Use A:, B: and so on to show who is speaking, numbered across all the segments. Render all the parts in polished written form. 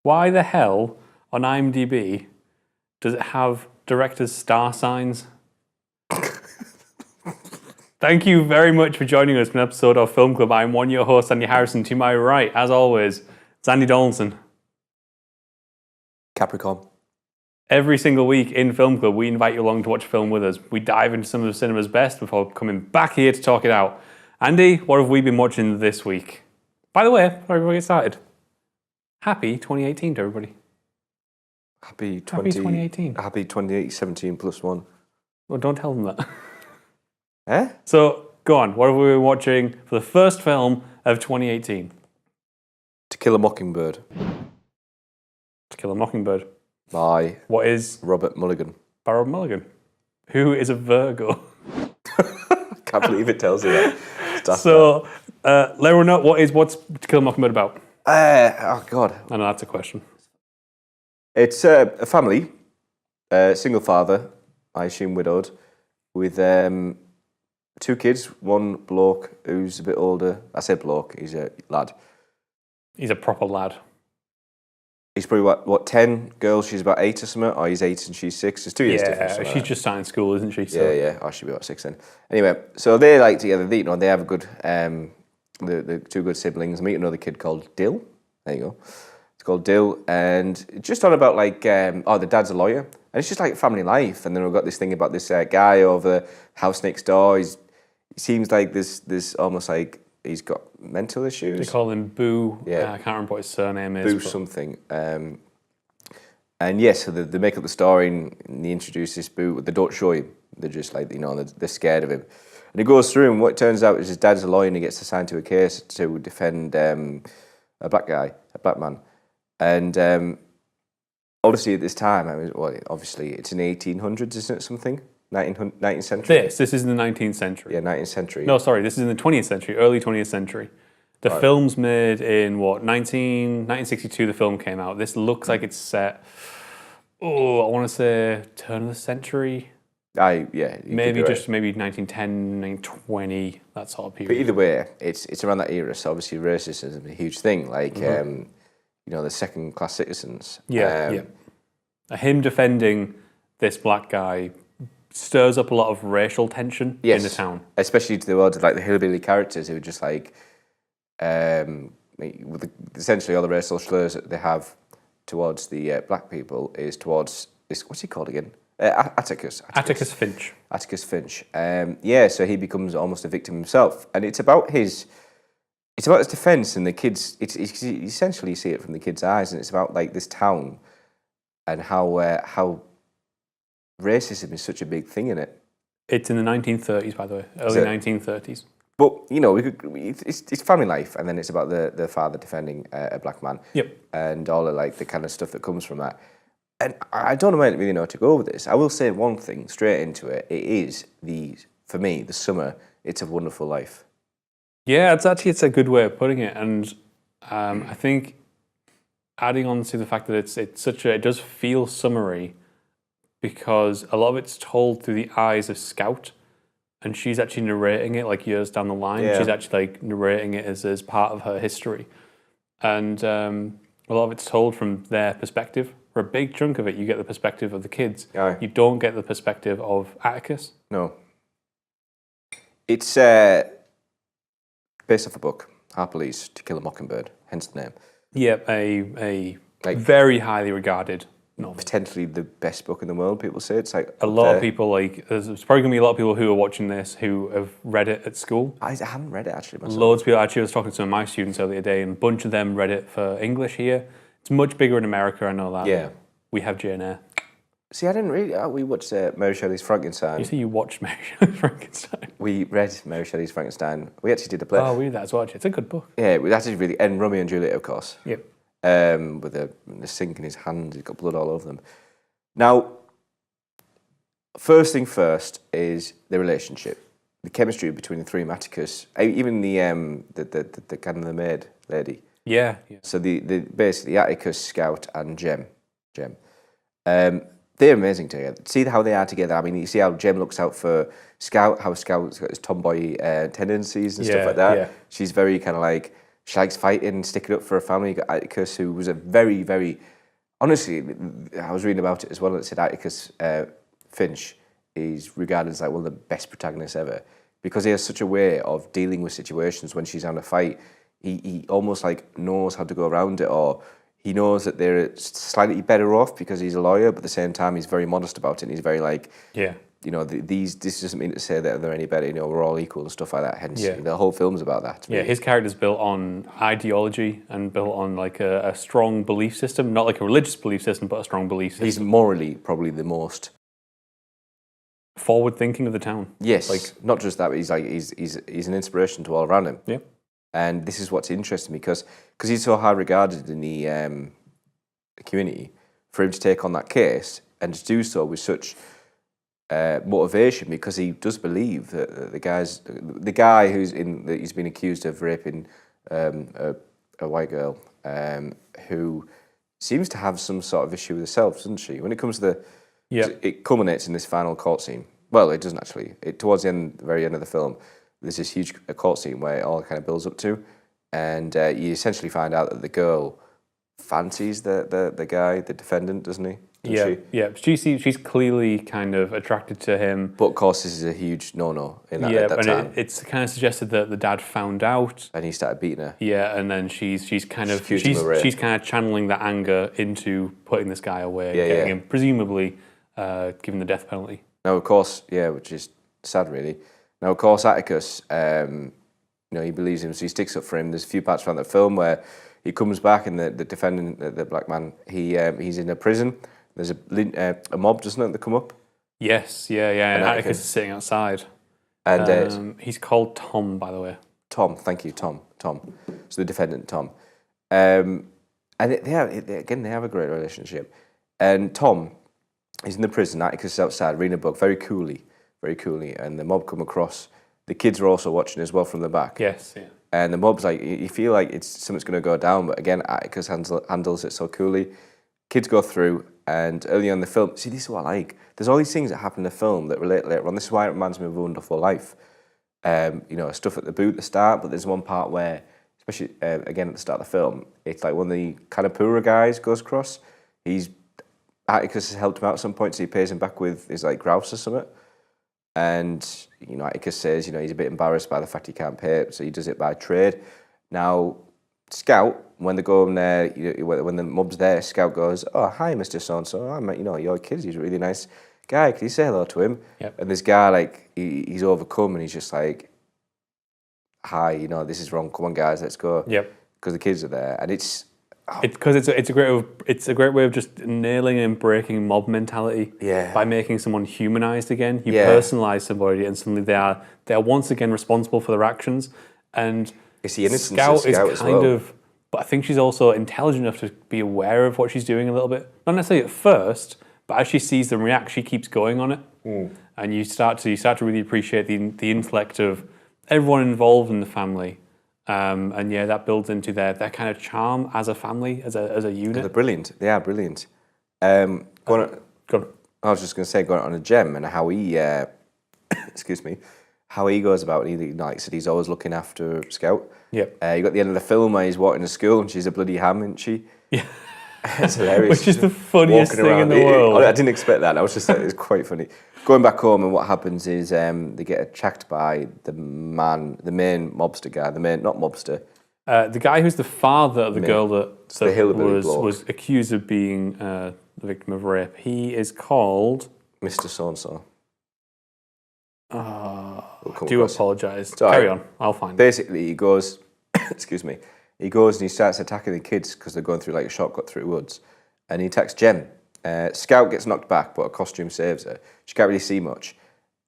A: Why the hell on IMDb does it have director's star signs? Thank you very much for joining us for an episode of Film Club. I'm one of your hosts, Andy Harrison. To my right, as always, it's Andy Donaldson.
B: Capricorn.
A: Every single week in Film Club, we invite you along to watch a film with us. We dive into some of the cinema's best before coming back here to talk it out. Andy, what have we been watching this week? By the way, before everybody gets started, happy 2018 to everybody.
B: Happy
A: 2018.
B: Happy 2017 plus one.
A: Well, don't tell them that.
B: Eh?
A: So, go on. What have we been watching for the first film of 2018?
B: To Kill a Mockingbird.
A: To Kill a Mockingbird.
B: By
A: What is
B: Robert Mulligan.
A: by Rob Mulligan, who is a Virgo.
B: Can't believe it tells you that.
A: So, let everyone know what's To Kill a Mockingbird about.
B: Oh God.
A: I know that's a question.
B: It's a family, single father, I assume widowed, with two kids. One bloke who's a bit older. I say bloke, he's a lad.
A: He's a proper lad.
B: He's probably what 10 girls. She's about 8 or something. Or he's 8 and she's 6. There's 2 years difference.
A: Yeah, she's just starting school, isn't she? So.
B: Yeah. I should be about 6 then. Anyway, so they like together. They have a good. The two good siblings. Meet another kid called Dill. There you go. It's called Dill, and it's just on about like the dad's a lawyer, and it's just like family life. And then we've got this thing about this guy over the house next door. He seems like this almost like he's got mental issues.
A: They call him Boo.
B: Yeah.
A: I can't remember what his surname is.
B: Boo something. And yes, so they make up the story and they introduce this Boo. They don't show him. They're just like, they're scared of him. And he goes through, and what it turns out is his dad's a lawyer and he gets assigned to a case to defend a black man. And obviously at this time, obviously it's in the 1800s, isn't it, something? 19th century?
A: This is in the 19th century.
B: Yeah, 19th century.
A: No, sorry, this is in the 20th century, early 20th century. The film's made in, 1962 the film came out. This looks like it's set, I want to say turn of the century. Maybe 1910, 1920, that sort of period.
B: But either way, it's around that era, so obviously racism is a huge thing, like, the second-class citizens.
A: Yeah. Him defending this black guy stirs up a lot of racial tension in the town.
B: Especially towards like the hillbilly characters who are just like, essentially all the racial slurs that they have towards the black people is towards this. What's he called again? Atticus Finch. Atticus Finch. So he becomes almost a victim himself, and it's about his defense and the kids. It's essentially you see it from the kids' eyes, and it's about like this town and how racism is such a big thing in it.
A: It's in the 1930s, by the way, early 1930s.
B: But it's family life, and then it's about the father defending a black man.
A: Yep.
B: And all of like the kind of stuff that comes from that. And I don't really know how to go with this. I will say one thing straight into it. It is for me the summer. It's a Wonderful Life.
A: Yeah, it's a good way of putting it, and I think adding on to the fact that it does feel summery because a lot of it's told through the eyes of Scout, and she's actually narrating it like years down the line. Yeah. She's actually like narrating it as part of her history, and a lot of it's told from their perspective. For a big chunk of it, you get the perspective of the kids.
B: Aye.
A: You don't get the perspective of Atticus.
B: No. It's based off a book, Harper's To Kill a Mockingbird, hence the name.
A: Yep, a very highly regarded novel.
B: Potentially the best book in the world, people say. It's like
A: a lot of people, there's probably going to be a lot of people who are watching this who have read it at school.
B: I haven't read it actually myself.
A: Loads of people, actually I was talking to some of my students earlier today, and a bunch of them read it for English here. It's much bigger in America, I know that.
B: Yeah.
A: We have Jane Eyre.
B: See, I didn't really. We watched Mary Shelley's Frankenstein.
A: You see, you watched Mary Shelley's Frankenstein.
B: We read Mary Shelley's Frankenstein. We actually did a play.
A: Oh, we did that as well. It's a good book.
B: Yeah, it was actually really. And Romeo and Juliet, of course.
A: Yep.
B: With the sink in his hand, he's got blood all over them. Now, first thing first is the relationship, the chemistry between the three Atticus, even the kind of the maid lady.
A: Yeah.
B: So the basically Atticus, Scout, and Jem. They're amazing together. See how they are together. I mean, you see how Jem looks out for Scout, how Scout's got his tomboy tendencies and stuff like that. Yeah. She's very kind of like She likes fighting, sticking up for her family. You got Atticus, who was a very, very... Honestly, I was reading about it as well, and it said Atticus Finch is regarded as like one of the best protagonists ever because he has such a way of dealing with situations when she's having a fight. He almost like knows how to go around it, or he knows that they're slightly better off because he's a lawyer, but at the same time he's very modest about it, and he's very like...
A: Yeah.
B: You know, this doesn't mean to say that they're any better. You know, we're all equal and stuff like that. Hence, the whole film's about that.
A: Really. Yeah, his character's built on ideology and built on like a strong belief system, not like a religious belief system, but a strong belief system.
B: He's morally probably the most
A: forward-thinking of the town.
B: Yes, like not just that, but he's an inspiration to all around him.
A: Yeah,
B: and this is what's interesting because he's so high regarded in the community. For him to take on that case and to do so with such motivation, because he does believe that the guy he's been accused of raping a white girl, who seems to have some sort of issue with herself, doesn't she? When it comes to it culminates in this final court scene. Well, it doesn't actually. Towards the very end of the film, there's this huge court scene where it all kind of builds up to, and you essentially find out that the girl fancies the guy, the defendant, doesn't he?
A: Yeah. She's clearly kind of attracted to him.
B: But of course, this is a huge no-no at that time.
A: It's kind of suggested that the dad found out,
B: and he started beating her.
A: Yeah, and then she's kind of channeling that anger into putting this guy away, getting him presumably given the death penalty.
B: Now, of course, which is sad, really. Now, of course, Atticus, he believes him, so he sticks up for him. There's a few parts around the film where he comes back, and the defendant, the black man, he's in a prison. There's a mob, doesn't it, that come up?
A: Yes, and Atticus is sitting outside.
B: And
A: he's called Tom, by the way.
B: Tom, thank you, Tom. So the defendant, Tom. And they have a great relationship. And Tom is in the prison, Atticus is outside reading a book, very coolly, and the mob come across. The kids are also watching as well from the back.
A: Yes, yeah.
B: And the mob's like, you feel like something's going to go down, but again, Atticus handles it so coolly. Kids go through, and early on in the film, see, this is what I like. There's all these things that happen in the film that relate later on. This is why it reminds me of A Wonderful Life. Stuff at the boot at the start, but there's one part where, especially again at the start of the film, it's like one of the kind of poorer guys goes across. Atticus has helped him out at some point, so he pays him back with his like grouse or something. And Atticus says, he's a bit embarrassed by the fact he can't pay it, so he does it by trade. Now, Scout, when they go in there, when the mob's there, Scout goes, "Oh, hi, Mr. So-and-so. I met, your kid. He's a really nice guy. Can you say hello to him?"
A: Yep.
B: And this guy, like, he's overcome, and he's just like, "Hi, this is wrong. Come on, guys, let's go."
A: Yep.
B: Because the kids are there, and it's
A: a great way of just nailing and breaking mob mentality.
B: Yeah.
A: By making someone humanized again. You personalize somebody, and suddenly they are once again responsible for their actions. And
B: it's the innocence
A: Scout
B: is
A: is kind of, but I think she's also intelligent enough to be aware of what she's doing a little bit. Not necessarily at first, but as she sees them react, she keeps going on it. And you start to really appreciate the intellect of everyone involved in the family. And that builds into their kind of charm as a family, as a unit.
B: They're brilliant. They are brilliant. I was just going to say, going on a gem and how he, how he goes about it. Like I said, he's always looking after Scout.
A: Yeah.
B: You got the end of the film where he's walking to school and she's a bloody ham, isn't she?
A: Yeah.
B: It's hilarious.
A: Which is the funniest thing in the world.
B: I didn't expect that. I was just like, it's quite funny. Going back home, and what happens is they get attacked by the main mobster guy. Not mobster.
A: The guy who's the father of the girl that was accused of being the victim of rape. He is called
B: Mr. So-and-so.
A: I do apologise. Carry on. I'll find it.
B: Basically, he goes, he goes and he starts attacking the kids because they're going through like a shortcut through woods. And he attacks Jem. Scout gets knocked back, but a costume saves her. She can't really see much.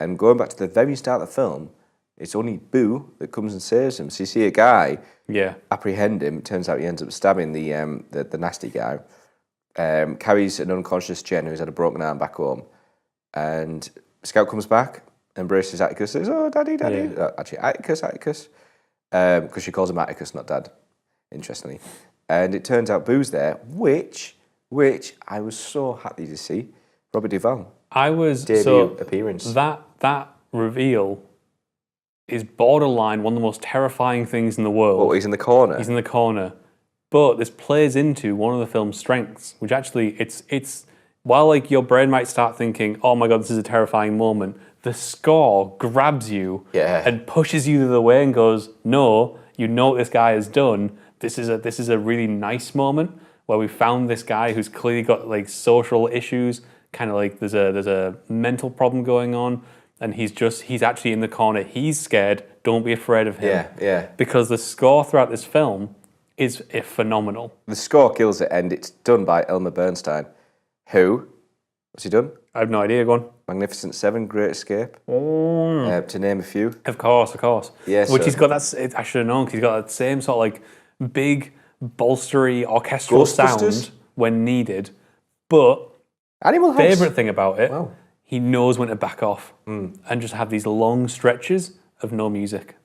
B: And going back to the very start of the film, it's only Boo that comes and saves him. So you see a guy apprehend him. It turns out he ends up stabbing the nasty guy. Carries an unconscious Jen who's had a broken arm back home. And Scout comes back, embraces Atticus, says, "Oh, Daddy." Yeah. Actually, Atticus. Because she calls him Atticus, not Dad, interestingly. And it turns out Boo's there, which I was so happy to see. Robert Duvall.
A: I was
B: debut appearance.
A: That reveal is borderline one of the most terrifying things in the world.
B: Oh, he's in the corner.
A: He's in the corner. But this plays into one of the film's strengths, which actually it's while like your brain might start thinking, "Oh my god, this is a terrifying moment," the score grabs you and pushes you the way and goes, "No, you know what this guy has done. This is a really nice moment where we found this guy who's clearly got like social issues, kind of like there's a mental problem going on, and he's actually in the corner. He's scared. Don't be afraid of him."
B: Yeah.
A: Because the score throughout this film is phenomenal.
B: The score kills it, and it's done by Elmer Bernstein. Who? What's he done?
A: I have no idea. Go on.
B: Magnificent Seven, Great Escape, to name a few.
A: Of course.
B: Yeah,
A: which he's got that. I should have known because he's got that same sort of like big, bolstery orchestral sound when needed. But
B: Animal House.
A: favorite thing about it, he knows when to back off and just have these long stretches of no music.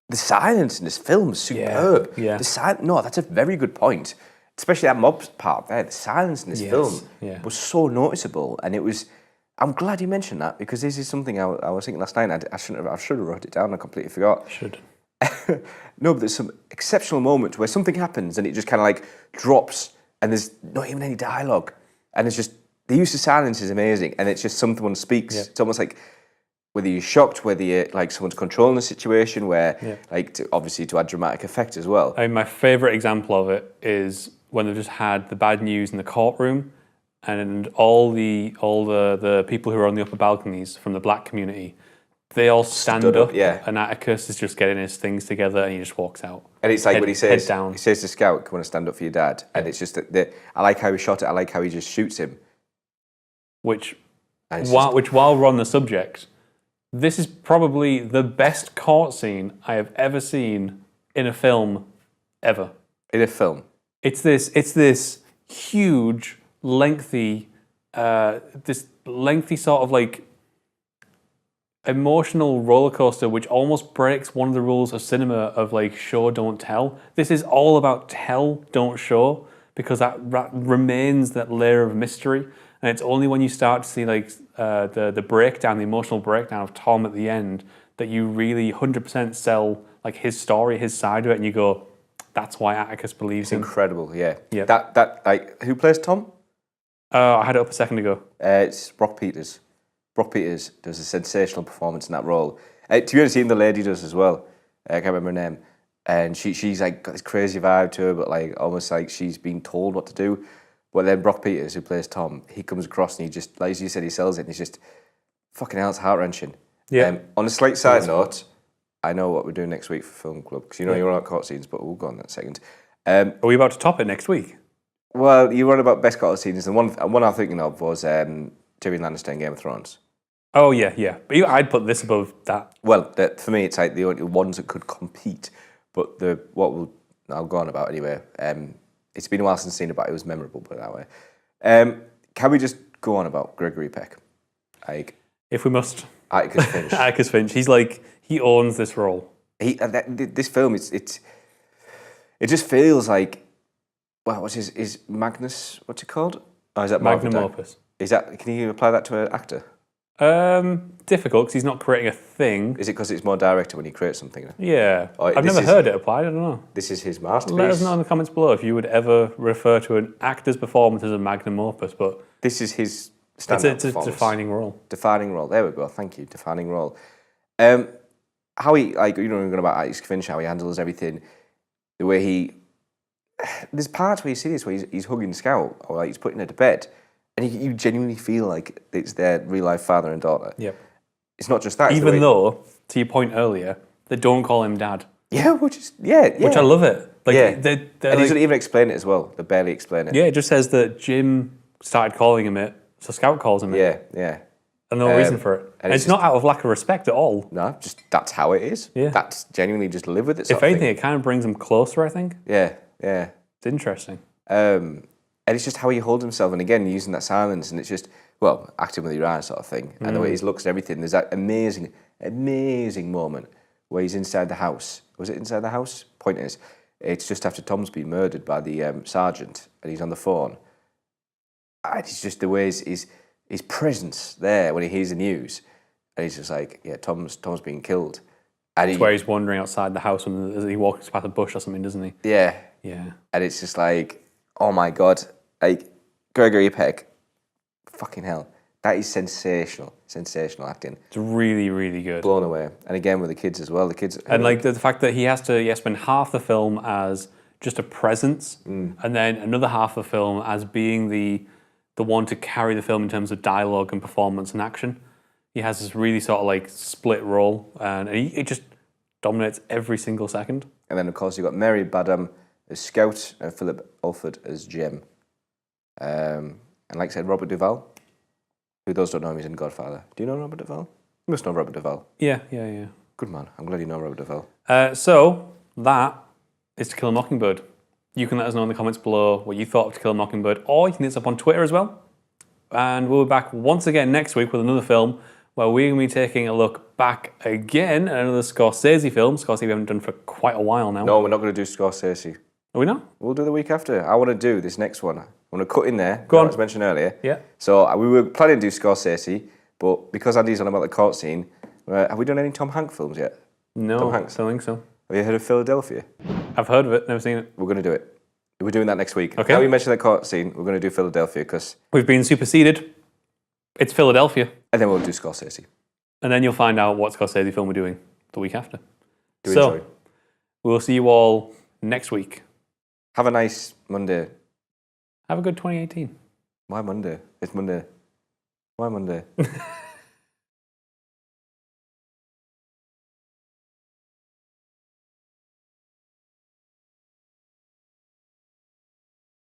B: The silence in this film is superb.
A: Yeah.
B: No, that's a very good point. Especially that mob part there. The silence in this film was so noticeable, and it was. I'm glad you mentioned that because this is something I was thinking last night. I should have wrote it down. I completely forgot.
A: Should.
B: No, but there's some exceptional moments where something happens and it just kind of like drops, and there's not even any dialogue, and it's just the use of silence is amazing, and it's just someone speaks. It's almost like whether you're shocked, whether you're like someone's controlling the situation, where like obviously to add dramatic effect as well.
A: I mean, my favourite example of it is when they've just had the bad news in the courtroom, and all the people who are on the upper balconies from the black community, they all stand up, and Atticus is just getting his things together, and he just walks out.
B: And it's like when he says,
A: down.
B: He says to Scout, "Come on, stand up for your dad," and it's just that I like how he shot it. I like how he just shoots him. While
A: we're on the subject, this is probably the best court scene I have ever seen in a film, ever.
B: In a film.
A: It's this huge, lengthy sort of like emotional roller coaster, which almost breaks one of the rules of cinema of like show don't tell. This is all about tell don't show, because that remains that layer of mystery, and it's only when you start to see like the breakdown, the emotional breakdown of Tom at the end, that you really 100% sell like his story, his side of it, and you go, that's why Atticus believes him.
B: Incredible, yeah. That like who plays Tom?
A: I had it up a second ago.
B: It's Brock Peters. Brock Peters does a sensational performance in that role. To be honest, even the lady does as well. I can't remember her name. And she's like got this crazy vibe to her, but like almost like she's been told what to do. But then Brock Peters, who plays Tom, he comes across and he just, like as you said, he sells it. And he's just fucking hell, it's heart wrenching. Yeah. On a slight side note, I know what we're doing next week for Film Club, because you know you're on court scenes, but we'll go on that in a second.
A: Are we about to top it next week?
B: Well, you were on about best court scenes, and one I'm thinking of was Tyrion Lannister in Game of Thrones.
A: Oh yeah. But I'd put this above that.
B: Well, for me, it's like the only ones that could compete. But I'll go on about anyway. It's been a while since I've seen it, but it was memorable, put it that way. Can we just go on about Gregory Peck? Like,
A: if we must.
B: Atticus Finch.
A: Atticus Finch. He's like, he owns this role.
B: This film, it just feels like, well, what's his Magnus? What's it called? Oh, is that
A: Magnum Opus?
B: Can you apply that to an actor?
A: Difficult because he's not creating a thing.
B: Is it because it's more director when you create something?
A: Yeah, I've never heard it applied. I don't know.
B: This is his masterpiece.
A: Let us know in the comments below if you would ever refer to an actor's performance as a magnum opus. But
B: this is his standout
A: it's a defining role.
B: Defining role. There we go. Thank you. Defining role. How he, like, you know, we're going about Atticus Finch, how he handles everything, the way he. There's parts where you see this where he's hugging Scout, or like he's putting her to bed, and you genuinely feel like it's their real life father and daughter.
A: Yep.
B: It's not just that.
A: Even though, to your point earlier, they don't call him dad.
B: Yeah, which I
A: love it. Like,
B: yeah. And he doesn't even explain it as well. They barely explain it.
A: Yeah, it just says that Jim started calling him it, so Scout calls him it.
B: Yeah.
A: And no reason for it. And it's not out of lack of respect at all.
B: No, just that's how it is. Yeah. That's genuinely just live with it.
A: If anything, it kind of brings them closer, I think.
B: Yeah.
A: It's interesting.
B: And it's just how he holds himself, and again, using that silence, and it's just, well, acting with your eyes sort of thing, and the way he looks and everything. There's that amazing moment where he's inside the house. Was it inside the house? Point is, it's just after Tom's been murdered by the sergeant, and he's on the phone. And it's just the way his presence there when he hears the news, and he's just like, yeah, Tom's being killed. And
A: It's where he's wandering outside the house and he walks past a bush or something, doesn't he?
B: Yeah.
A: Yeah.
B: And it's just like, oh my God. Like, Gregory Peck, fucking hell. That is sensational. Sensational acting.
A: It's really, really good.
B: Blown away. And again with the kids as well. The kids.
A: And like the fact that he has to spend half the film as just a presence, and then another half of the film as being the one to carry the film in terms of dialogue and performance and action. He has this really sort of like split role, and he just dominates every single second.
B: And then of course you've got Mary Badham as Scout and Philip Alford as Jem. And like I said, Robert Duvall. Who those don't know him, he's in Godfather. Do you know Robert Duvall? You must know Robert Duvall.
A: Yeah.
B: Good man. I'm glad you know Robert Duvall.
A: So that is To Kill a Mockingbird. You can let us know in the comments below what you thought of To Kill a Mockingbird, or you can hit us up on Twitter as well. And we'll be back once again next week with another film where we're going to be taking a look back again at another Scorsese film. Scorsese we haven't done for quite a while now.
B: No, we're not going to do Scorsese.
A: Are we not?
B: We'll do the week after. I want to do this next one. I want to cut in there.
A: Go on.
B: As mentioned earlier.
A: Yeah.
B: So we were planning to do Scorsese, but because Andy's on about the court scene, have we done any Tom Hanks films yet?
A: No,
B: Tom Hanks?
A: I don't think so.
B: Have you heard of Philadelphia?
A: I've heard of it, never seen it.
B: We're going to do it. We're doing that next week.
A: Okay.
B: Now you mentioned the court scene, we're going to do Philadelphia because...
A: We've been superseded. It's Philadelphia.
B: And then we'll do Scorsese.
A: And then you'll find out what Scorsese film we're doing the week after.
B: Enjoy.
A: We'll see you all next week.
B: Have a nice Monday.
A: Have a good 2018.
B: Why Monday? It's Monday. Why Monday?